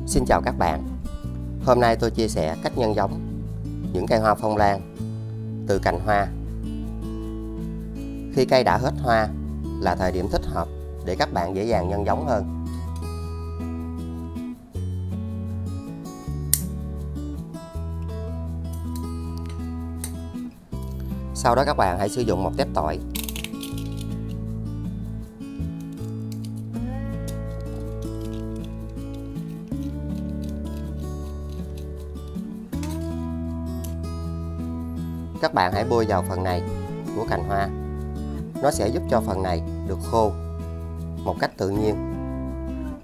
Xin chào các bạn. Hôm nay tôi chia sẻ cách nhân giống những cây hoa phong lan từ cành hoa. Khi cây đã hết hoa là thời điểm thích hợp để các bạn dễ dàng nhân giống hơn. Sau đó các bạn hãy sử dụng một tép tỏi. Các bạn hãy bôi vào phần này của cành hoa. Nó sẽ giúp cho phần này được khô một cách tự nhiên.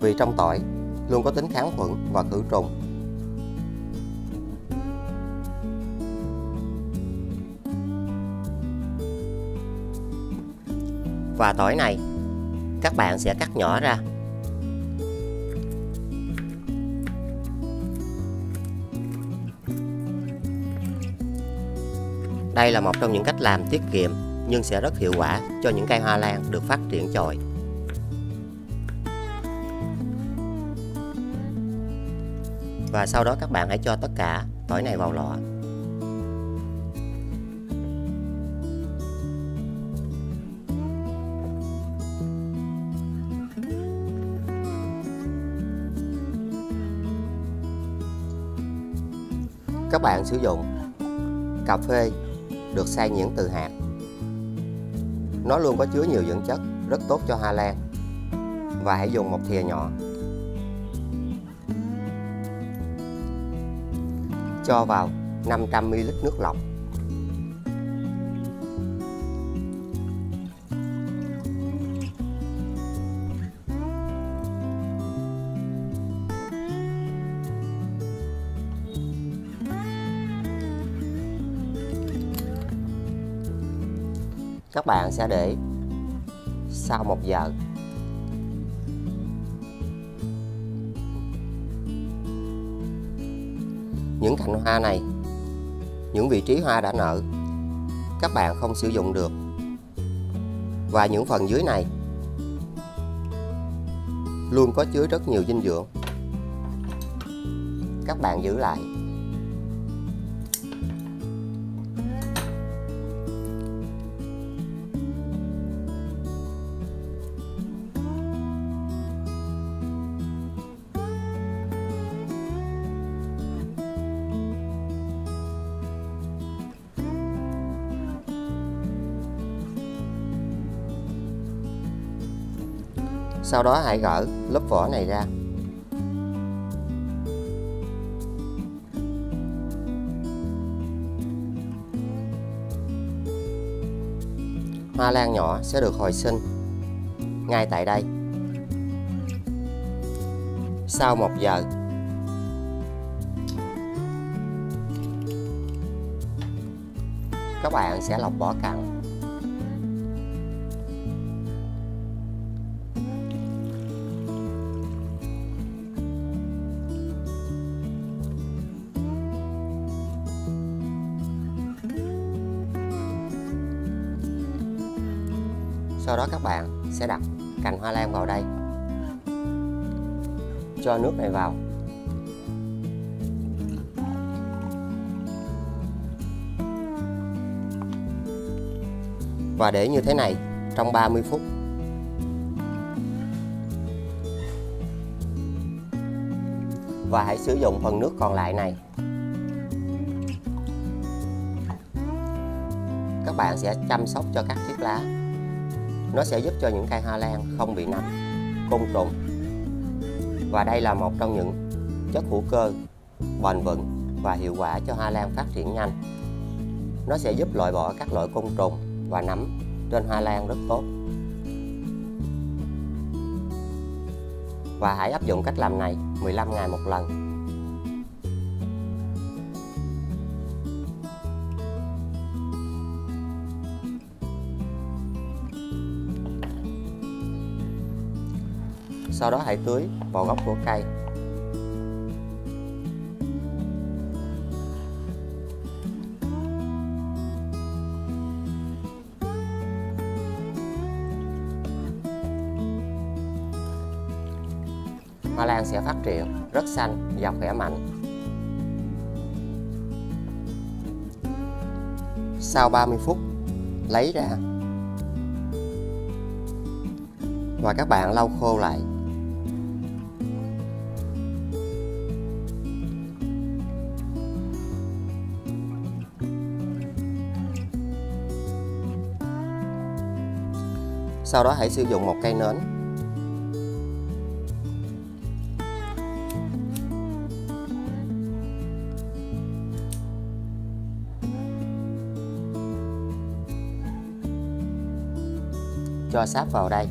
Vì trong tỏi luôn có tính kháng khuẩn và khử trùng. Và tỏi này các bạn sẽ cắt nhỏ ra. Đây là một trong những cách làm tiết kiệm nhưng sẽ rất hiệu quả cho những cây hoa lan được phát triển chồi. Và sau đó các bạn hãy cho tất cả tỏi này vào lọ. Các bạn sử dụng cà phê được xay nhuyễn từ hạt. Nó luôn có chứa nhiều dưỡng chất rất tốt cho hoa lan. Và hãy dùng một thìa nhỏ. Cho vào 500 ml nước lọc. Các bạn sẽ để sau 1 giờ. Những cành hoa này, những vị trí hoa đã nở, các bạn không sử dụng được. Và những phần dưới này luôn có chứa rất nhiều dinh dưỡng. Các bạn giữ lại. Sau đó hãy gỡ lớp vỏ này ra. Hoa lan nhỏ sẽ được hồi sinh ngay tại đây. Sau 1 giờ, các bạn sẽ lọc vỏ cặn. Sau đó các bạn sẽ đặt cành hoa lan vào đây. Cho nước này vào. Và để như thế này trong 30 phút. Và hãy sử dụng phần nước còn lại này. Các bạn sẽ chăm sóc cho các chiếc lá. Nó sẽ giúp cho những cây hoa lan không bị nấm, côn trùng. Và đây là một trong những chất hữu cơ bền vững và hiệu quả cho hoa lan phát triển nhanh. Nó sẽ giúp loại bỏ các loại côn trùng và nấm trên hoa lan rất tốt. Và hãy áp dụng cách làm này 15 ngày một lần. Sau đó hãy tưới vào gốc của cây. Hoa lan sẽ phát triển rất xanh và khỏe mạnh. Sau 30 phút lấy ra và các bạn lau khô lại. Sau đó hãy sử dụng một cây nến. Cho sáp vào đây.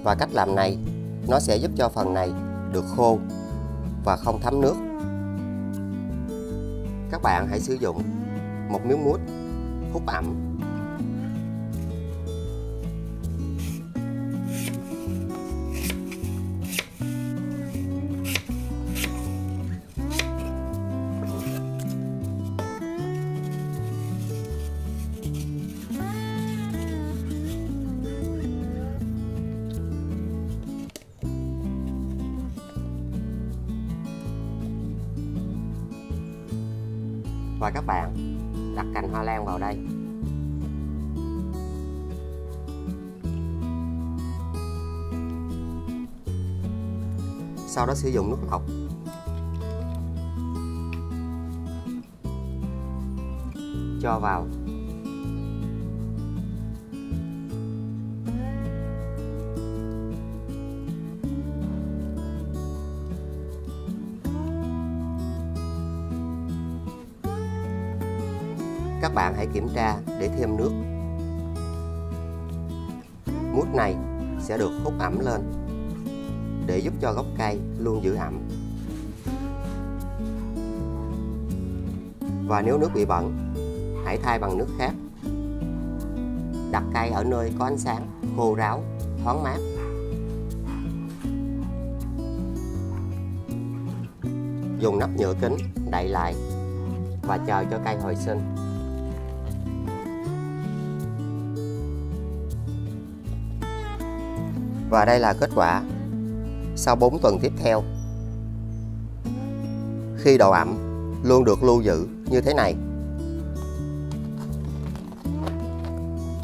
Và cách làm này nó sẽ giúp cho phần này được khô và không thấm nước. Các bạn hãy sử dụng một miếng mút hút ẩm. Và các bạn đặt cành hoa lan vào đây. Sau đó sử dụng nước lọc. Cho vào. Các bạn hãy kiểm tra để thêm nước. Mút này sẽ được hút ẩm lên để giúp cho gốc cây luôn giữ ẩm. Và nếu nước bị bẩn, hãy thay bằng nước khác. Đặt cây ở nơi có ánh sáng, khô ráo, thoáng mát. Dùng nắp nhựa kính đậy lại và chờ cho cây hồi sinh. Và đây là kết quả sau 4 tuần tiếp theo. Khi độ ẩm luôn được lưu giữ như thế này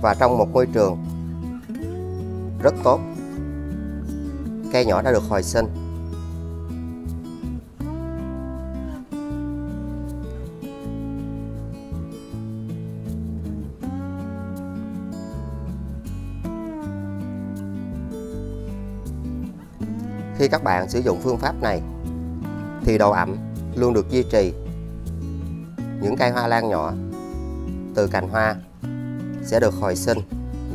và trong một môi trường rất tốt, cây nhỏ đã được hồi sinh. Khi các bạn sử dụng phương pháp này thì độ ẩm luôn được duy trì. Những cây hoa lan nhỏ từ cành hoa sẽ được hồi sinh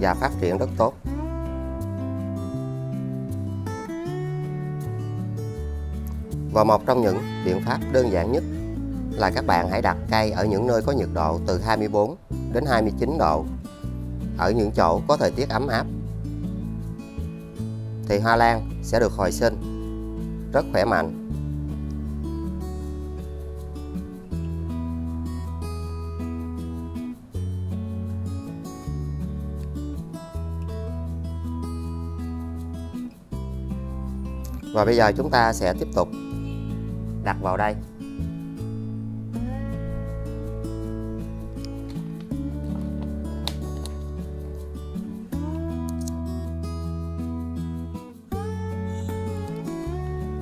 và phát triển rất tốt. Và một trong những biện pháp đơn giản nhất là các bạn hãy đặt cây ở những nơi có nhiệt độ từ 24 đến 29 độ, ở những chỗ có thời tiết ấm áp, thì hoa lan sẽ được hồi sinh rất khỏe mạnh. Và bây giờ chúng ta sẽ tiếp tục đặt vào đây.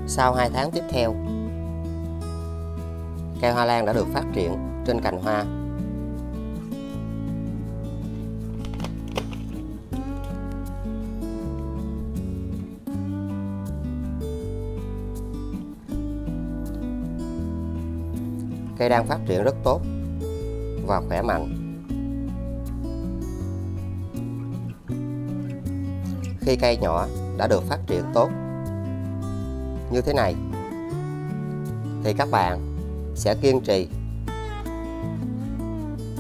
Sau 2 tháng tiếp theo, cây hoa lan đã được phát triển trên cành hoa. Cây đang phát triển rất tốt và khỏe mạnh. Khi cây nhỏ đã được phát triển tốt như thế này thì các bạn sẽ kiên trì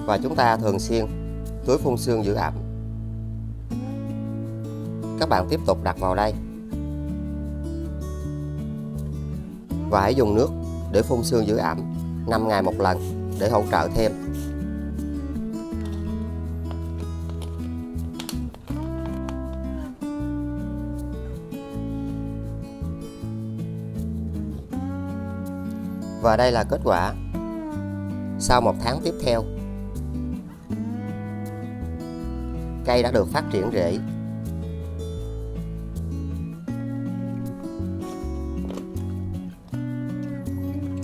và chúng ta thường xuyên tưới phun sương giữ ẩm. Các bạn tiếp tục đặt vào đây và hãy dùng nước để phun sương giữ ẩm 5 ngày một lần để hỗ trợ thêm. Và đây là kết quả sau 1 tháng tiếp theo. Cây đã được phát triển rễ.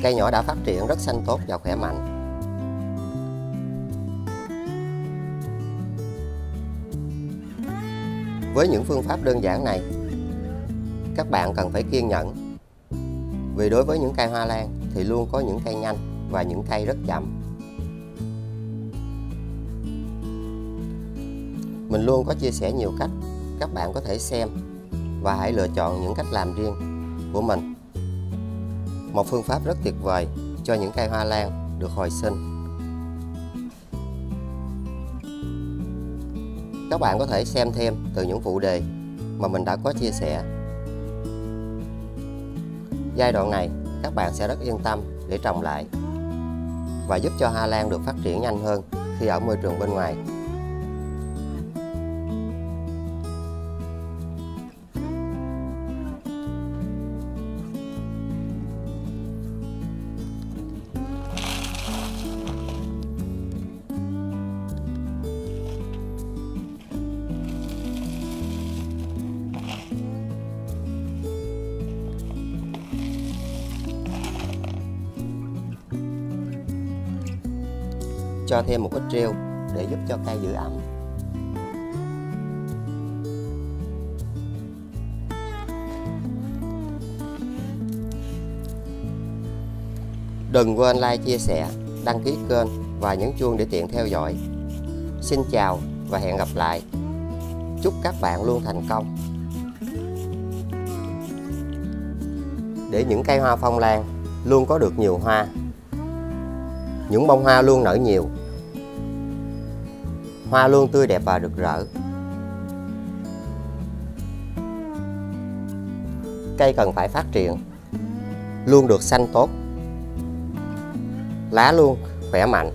Cây nhỏ đã phát triển rất xanh tốt và khỏe mạnh. Với những phương pháp đơn giản này, các bạn cần phải kiên nhẫn. Vì đối với những cây hoa lan thì luôn có những cây nhanh và những cây rất chậm. Mình luôn có chia sẻ nhiều cách, các bạn có thể xem và hãy lựa chọn những cách làm riêng của mình. Một phương pháp rất tuyệt vời cho những cây hoa lan được hồi sinh. Các bạn có thể xem thêm từ những phụ đề mà mình đã có chia sẻ. Giai đoạn này các bạn sẽ rất yên tâm để trồng lại và giúp cho hoa lan được phát triển nhanh hơn khi ở môi trường bên ngoài. Cho thêm một ít rêu để giúp cho cây giữ ẩm. Đừng quên like, chia sẻ, đăng ký kênh và nhấn chuông để tiện theo dõi. Xin chào và hẹn gặp lại. Chúc các bạn luôn thành công. Để những cây hoa phong lan luôn có được nhiều hoa, những bông hoa luôn nở nhiều, hoa luôn tươi đẹp và rực rỡ. Cây cần phải phát triển luôn được xanh tốt, lá luôn khỏe mạnh,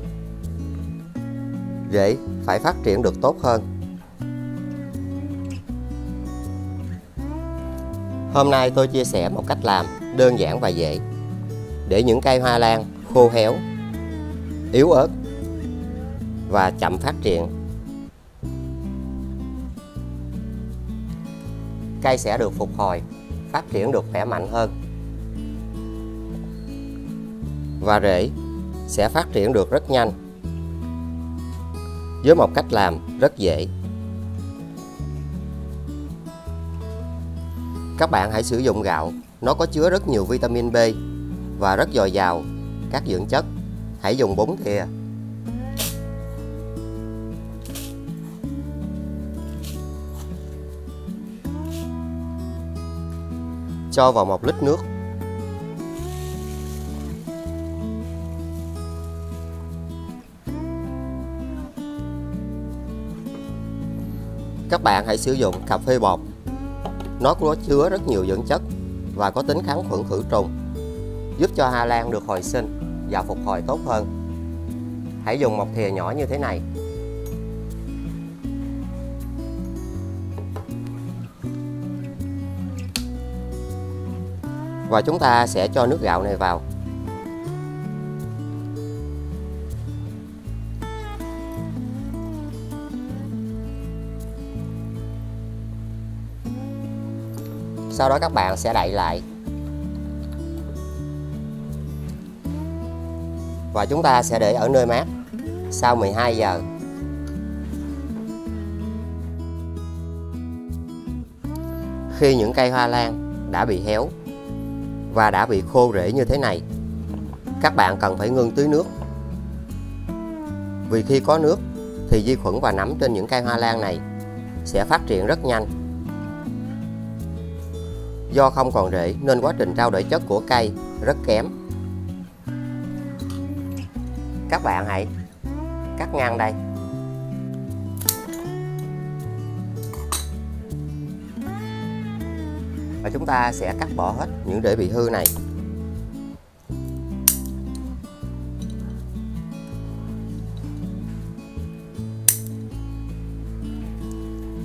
rễ phải phát triển được tốt hơn. Hôm nay tôi chia sẻ một cách làm đơn giản và dễ để những cây hoa lan khô héo, yếu ớt và chậm phát triển, cây sẽ được phục hồi, phát triển được khỏe mạnh hơn và rễ sẽ phát triển được rất nhanh với một cách làm rất dễ. Các bạn hãy sử dụng gạo, nó có chứa rất nhiều vitamin B và rất dồi dào các dưỡng chất. Hãy dùng 4 thìa. Cho vào 1 lít nước. Các bạn hãy sử dụng cà phê bột. Nó có chứa rất nhiều dưỡng chất và có tính kháng khuẩn khử trùng, giúp cho hoa lan được hồi sinh và phục hồi tốt hơn. Hãy dùng 1 thìa nhỏ như thế này. Và chúng ta sẽ cho nước gạo này vào. Sau đó các bạn sẽ đậy lại. Và chúng ta sẽ để ở nơi mát sau 12 giờ. Khi những cây hoa lan đã bị héo và đã bị khô rễ như thế này, các bạn cần phải ngưng tưới nước. Vì khi có nước thì vi khuẩn và nấm trên những cây hoa lan này sẽ phát triển rất nhanh. Do không còn rễ nên quá trình trao đổi chất của cây rất kém. Các bạn hãy cắt ngang đây. Và chúng ta sẽ cắt bỏ hết những rễ bị hư này.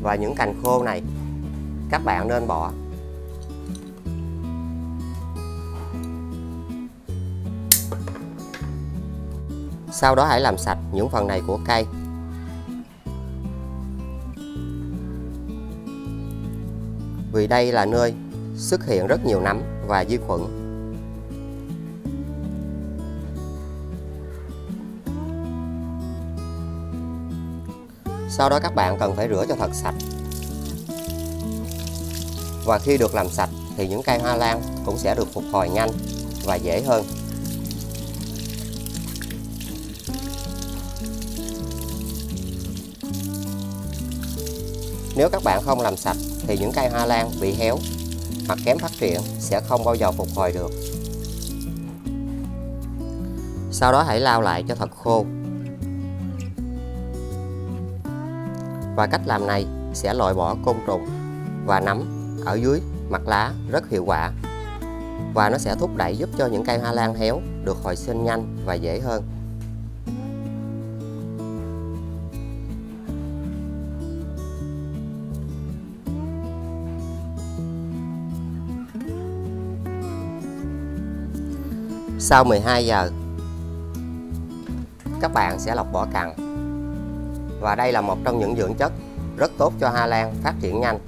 Và những cành khô này các bạn nên bỏ. Sau đó hãy làm sạch những phần này của cây. Vì đây là nơi xuất hiện rất nhiều nấm và vi khuẩn. Sau đó các bạn cần phải rửa cho thật sạch. Và khi được làm sạch thì những cây hoa lan cũng sẽ được phục hồi nhanh và dễ hơn. Nếu các bạn không làm sạch thì những cây hoa lan bị héo hoặc kém phát triển sẽ không bao giờ phục hồi được. Sau đó hãy lau lại cho thật khô. Và cách làm này sẽ loại bỏ côn trùng và nấm ở dưới mặt lá rất hiệu quả. Và nó sẽ thúc đẩy giúp cho những cây hoa lan héo được hồi sinh nhanh và dễ hơn. Sau 12 giờ, các bạn sẽ lọc vỏ cành. Và đây là một trong những dưỡng chất rất tốt cho hoa lan phát triển nhanh.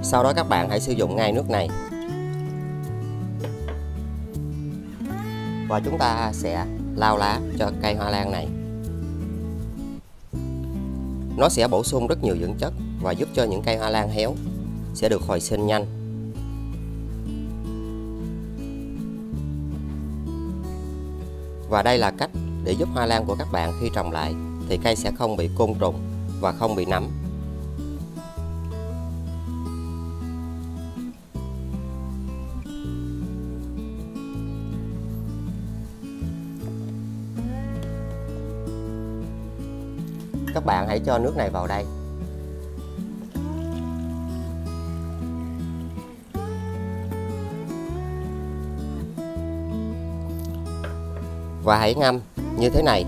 Sau đó các bạn hãy sử dụng ngay nước này. Và chúng ta sẽ lau lá cho cây hoa lan này. Nó sẽ bổ sung rất nhiều dưỡng chất và giúp cho những cây hoa lan héo sẽ được hồi sinh nhanh. Và đây là cách để giúp hoa lan của các bạn khi trồng lại thì cây sẽ không bị côn trùng và không bị nấm. Các bạn hãy cho nước này vào đây. Và hãy ngâm như thế này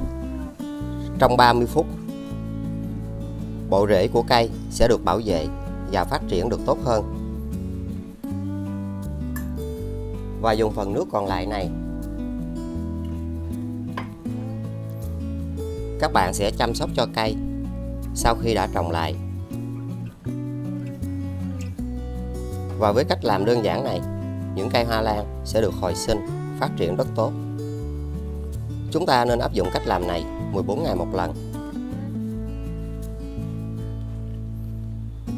trong 30 phút. Bộ rễ của cây sẽ được bảo vệ và phát triển được tốt hơn. Và dùng phần nước còn lại này, các bạn sẽ chăm sóc cho cây sau khi đã trồng lại. Và với cách làm đơn giản này, những cây hoa lan sẽ được hồi sinh, phát triển rất tốt. Chúng ta nên áp dụng cách làm này 14 ngày một lần.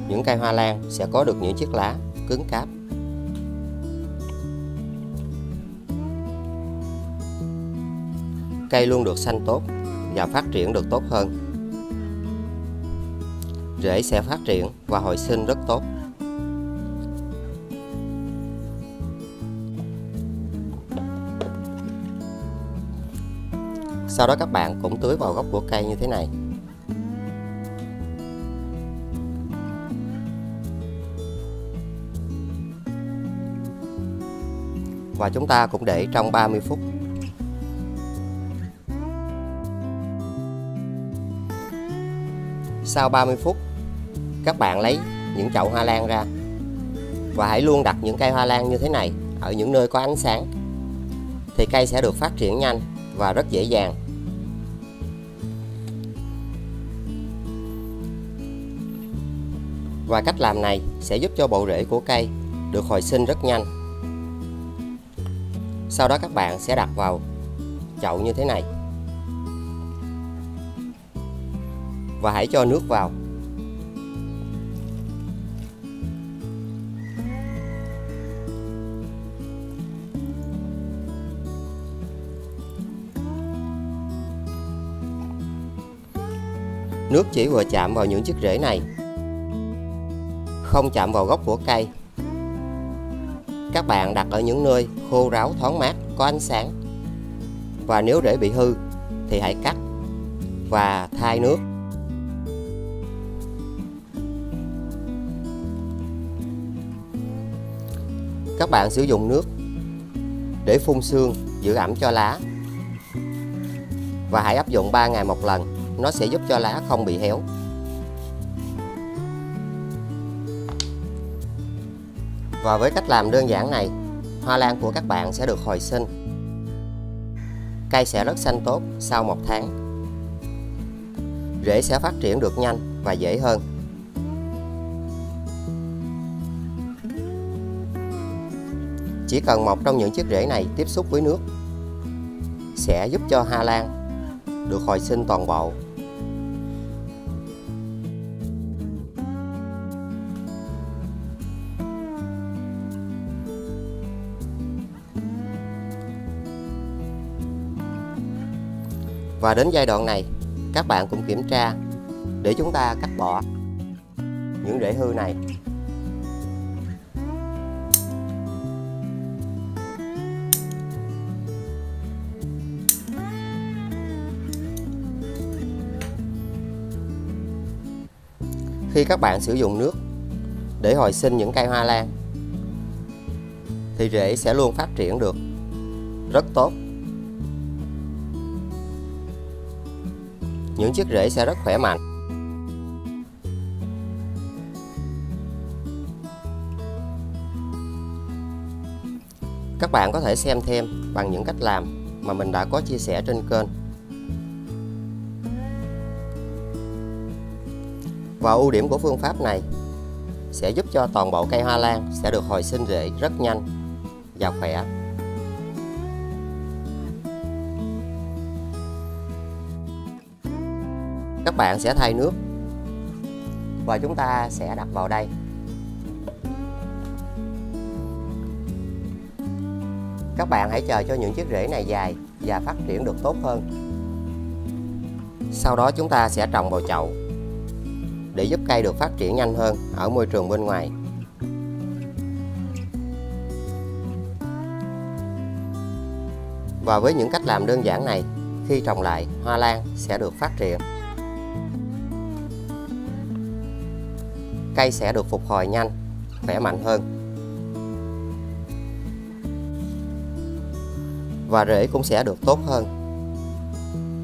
Những cây hoa lan sẽ có được những chiếc lá cứng cáp. Cây luôn được xanh tốt và phát triển được tốt hơn. Rễ sẽ phát triển và hồi sinh rất tốt. Sau đó các bạn cũng tưới vào gốc của cây như thế này. Và chúng ta cũng để trong 30 phút. Sau 30 phút, các bạn lấy những chậu hoa lan ra. Và hãy luôn đặt những cây hoa lan như thế này ở những nơi có ánh sáng. Thì cây sẽ được phát triển nhanh và rất dễ dàng. Và cách làm này sẽ giúp cho bộ rễ của cây được hồi sinh rất nhanh. Sau đó các bạn sẽ đặt vào chậu như thế này. Và hãy cho nước vào. Nước chỉ vừa chạm vào những chiếc rễ này, không chạm vào gốc của cây. Các bạn đặt ở những nơi khô ráo, thoáng mát, có ánh sáng. Và nếu rễ bị hư thì hãy cắt và thay nước. Các bạn sử dụng nước để phun sương, giữ ẩm cho lá. Và hãy áp dụng 3 ngày một lần, nó sẽ giúp cho lá không bị héo. Và với cách làm đơn giản này, hoa lan của các bạn sẽ được hồi sinh. Cây sẽ rất xanh tốt sau 1 tháng. Rễ sẽ phát triển được nhanh và dễ hơn. Chỉ cần một trong những chiếc rễ này tiếp xúc với nước sẽ giúp cho hoa lan được hồi sinh toàn bộ. Và đến giai đoạn này, các bạn cũng kiểm tra để chúng ta cắt bỏ những rễ hư này. Khi các bạn sử dụng nước để hồi sinh những cây hoa lan thì rễ sẽ luôn phát triển được rất tốt. Những chiếc rễ sẽ rất khỏe mạnh. Các bạn có thể xem thêm bằng những cách làm mà mình đã có chia sẻ trên kênh. Và ưu điểm của phương pháp này sẽ giúp cho toàn bộ cây hoa lan sẽ được hồi sinh rễ rất nhanh và khỏe. Các bạn sẽ thay nước và chúng ta sẽ đặt vào đây. Các bạn hãy chờ cho những chiếc rễ này dài và phát triển được tốt hơn. Sau đó chúng ta sẽ trồng vào chậu để giúp cây được phát triển nhanh hơn ở môi trường bên ngoài. Và với những cách làm đơn giản này, khi trồng lại, hoa lan sẽ được phát triển. Cây sẽ được phục hồi nhanh, khỏe mạnh hơn. Và rễ cũng sẽ được tốt hơn.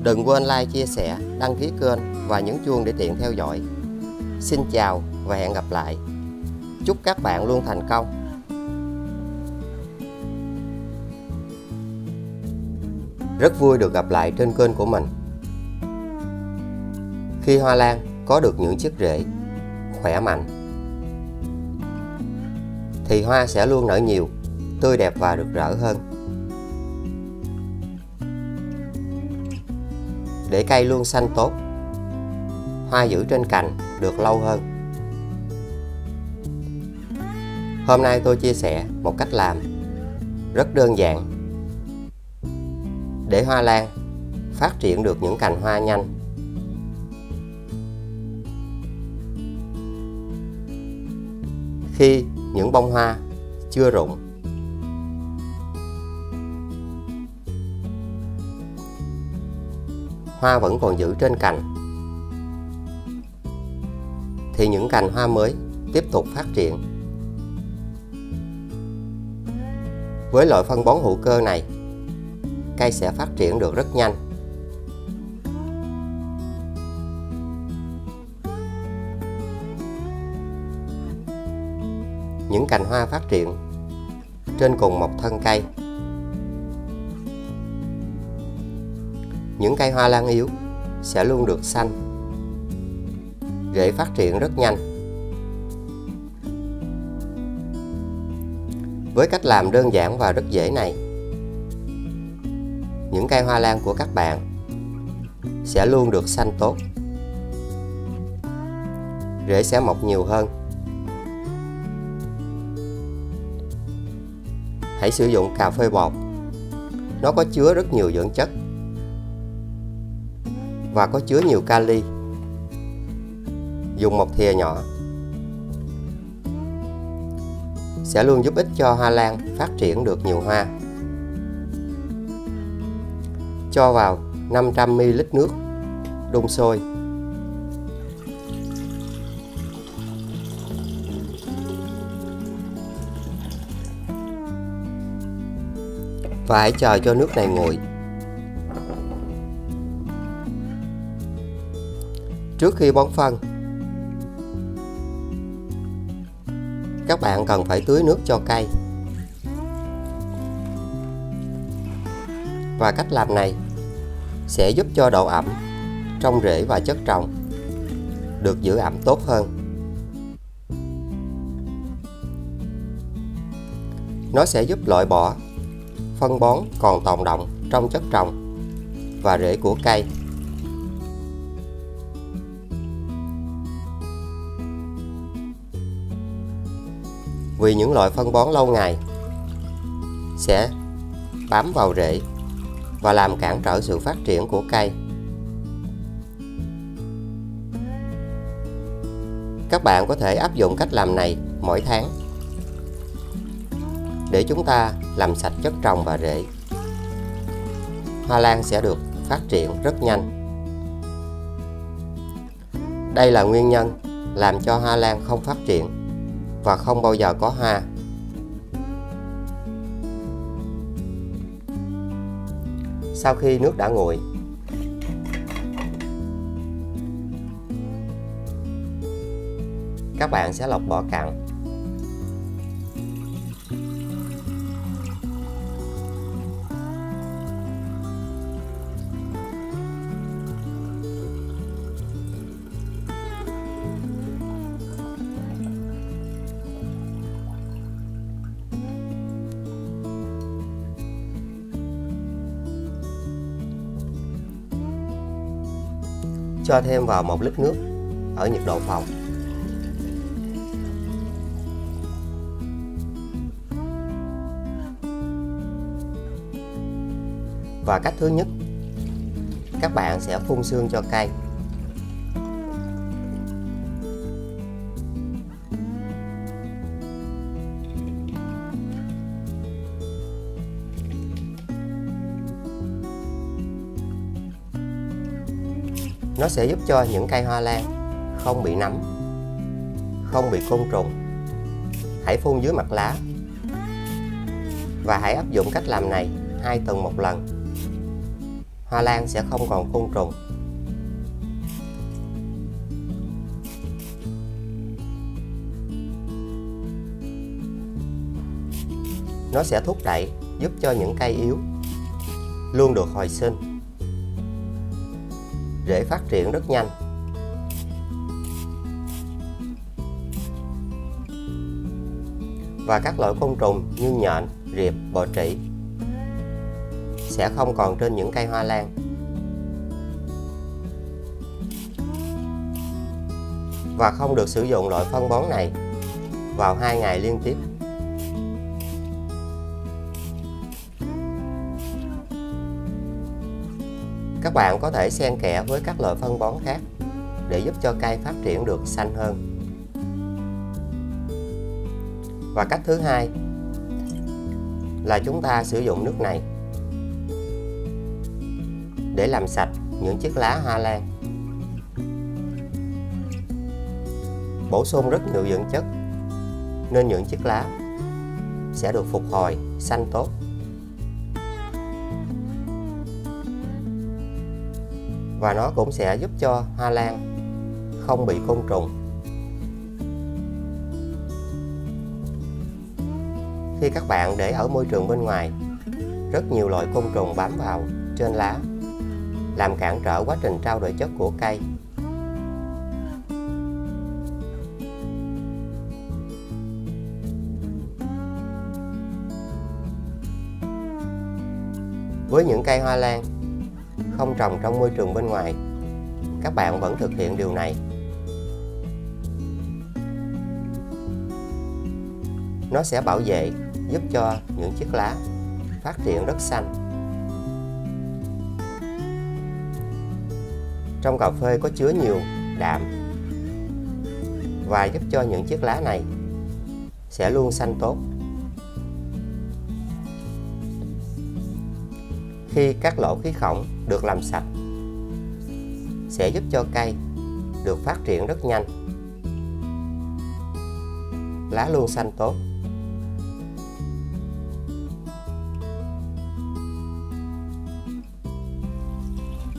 Đừng quên like, chia sẻ, đăng ký kênh và nhấn chuông để tiện theo dõi. Xin chào và hẹn gặp lại. Chúc các bạn luôn thành công. Rất vui được gặp lại trên kênh của mình. Khi hoa lan có được những chiếc rễ khỏe mạnh thì hoa sẽ luôn nở nhiều, tươi đẹp và rực rỡ hơn. Để cây luôn xanh tốt, hoa giữ trên cành được lâu hơn. Hôm nay tôi chia sẻ một cách làm rất đơn giản để hoa lan phát triển được những cành hoa nhanh. Khi những bông hoa chưa rụng, hoa vẫn còn giữ trên cành, thì những cành hoa mới tiếp tục phát triển. Với loại phân bón hữu cơ này, cây sẽ phát triển được rất nhanh. Những cành hoa phát triển trên cùng một thân cây. Những cây hoa lan yếu sẽ luôn được xanh, rễ phát triển rất nhanh. Với cách làm đơn giản và rất dễ này, những cây hoa lan của các bạn sẽ luôn được xanh tốt, rễ sẽ mọc nhiều hơn. Hãy sử dụng cà phê bột, nó có chứa rất nhiều dưỡng chất và có chứa nhiều kali. Dùng một thìa nhỏ sẽ luôn giúp ích cho hoa lan phát triển được nhiều hoa. Cho vào 500 ml nước đun sôi. Và hãy chờ cho nước này nguội. Trước khi bón phân, các bạn cần phải tưới nước cho cây. Và cách làm này sẽ giúp cho độ ẩm trong rễ và chất trồng được giữ ẩm tốt hơn. Nó sẽ giúp loại bỏ phân bón còn tồn đọng trong chất trồng và rễ của cây. Vì những loại phân bón lâu ngày sẽ bám vào rễ và làm cản trở sự phát triển của cây. Các bạn có thể áp dụng cách làm này mỗi tháng để chúng ta làm sạch chất trồng và rễ. Hoa lan sẽ được phát triển rất nhanh. Đây là nguyên nhân làm cho hoa lan không phát triển và không bao giờ có hoa. Sau khi nước đã nguội, các bạn sẽ lọc vỏ cặn. Cho thêm vào 1 lít nước ở nhiệt độ phòng. Và cách thứ nhất, các bạn sẽ phun sương cho cây. Nó sẽ giúp cho những cây hoa lan không bị nấm, không bị côn trùng. Hãy phun dưới mặt lá và hãy áp dụng cách làm này 2 tuần một lần. Hoa lan sẽ không còn côn trùng. Nó sẽ thúc đẩy giúp cho những cây yếu luôn được hồi sinh. Rễ phát triển rất nhanh. Và các loại côn trùng như nhện, riệp, bọ trĩ sẽ không còn trên những cây hoa lan. Và không được sử dụng loại phân bón này vào 2 ngày liên tiếp. Các bạn có thể xen kẽ với các loại phân bón khác để giúp cho cây phát triển được xanh hơn. Và cách thứ hai là chúng ta sử dụng nước này để làm sạch những chiếc lá hoa lan, bổ sung rất nhiều dưỡng chất nên những chiếc lá sẽ được phục hồi xanh tốt. Và nó cũng sẽ giúp cho hoa lan không bị côn trùng. Khi các bạn để ở môi trường bên ngoài, rất nhiều loại côn trùng bám vào trên lá, làm cản trở quá trình trao đổi chất của cây. Với những cây hoa lan không trồng trong môi trường bên ngoài, các bạn vẫn thực hiện điều này. Nó sẽ bảo vệ, giúp cho những chiếc lá phát triển rất xanh. Trong cà phê có chứa nhiều đạm và giúp cho những chiếc lá này sẽ luôn xanh tốt. Khi các lỗ khí khổng được làm sạch, sẽ giúp cho cây được phát triển rất nhanh. Lá luôn xanh tốt.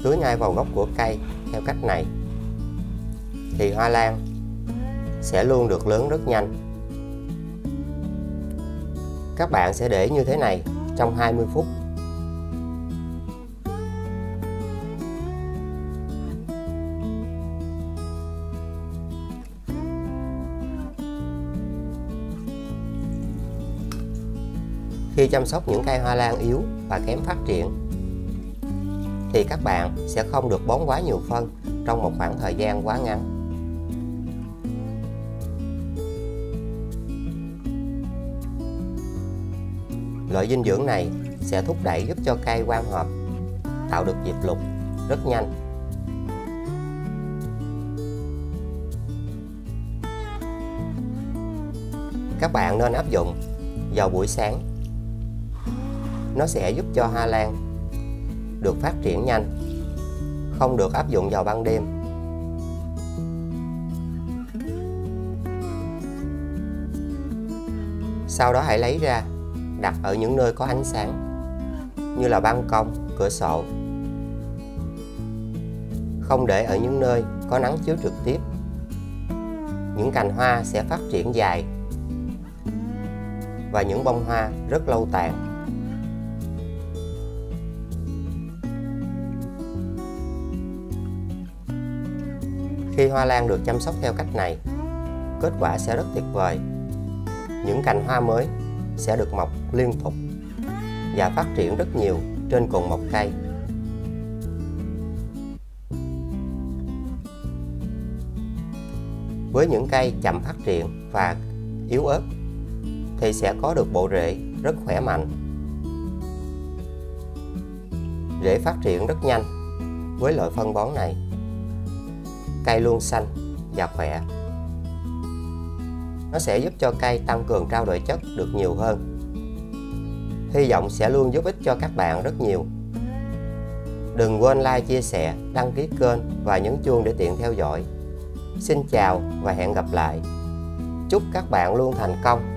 Tưới ngay vào gốc của cây theo cách này thì hoa lan sẽ luôn được lớn rất nhanh. Các bạn sẽ để như thế này trong 20 phút. Khi chăm sóc những cây hoa lan yếu và kém phát triển thì các bạn sẽ không được bón quá nhiều phân trong một khoảng thời gian quá ngắn. Loại dinh dưỡng này sẽ thúc đẩy giúp cho cây quang hợp, tạo được diệp lục rất nhanh. Các bạn nên áp dụng vào buổi sáng. Nó sẽ giúp cho hoa lan được phát triển nhanh, không được áp dụng vào ban đêm. Sau đó hãy lấy ra, đặt ở những nơi có ánh sáng như là ban công, cửa sổ. Không để ở những nơi có nắng chiếu trực tiếp. Những cành hoa sẽ phát triển dài và những bông hoa rất lâu tàn. Khi hoa lan được chăm sóc theo cách này, kết quả sẽ rất tuyệt vời. Những cành hoa mới sẽ được mọc liên tục và phát triển rất nhiều trên cùng một cây. Với những cây chậm phát triển và yếu ớt thì sẽ có được bộ rễ rất khỏe mạnh. Rễ phát triển rất nhanh với loại phân bón này. Cây luôn xanh và khỏe. Nó sẽ giúp cho cây tăng cường trao đổi chất được nhiều hơn. Hy vọng sẽ luôn giúp ích cho các bạn rất nhiều. Đừng quên like, chia sẻ, đăng ký kênh và nhấn chuông để tiện theo dõi. Xin chào và hẹn gặp lại. Chúc các bạn luôn thành công.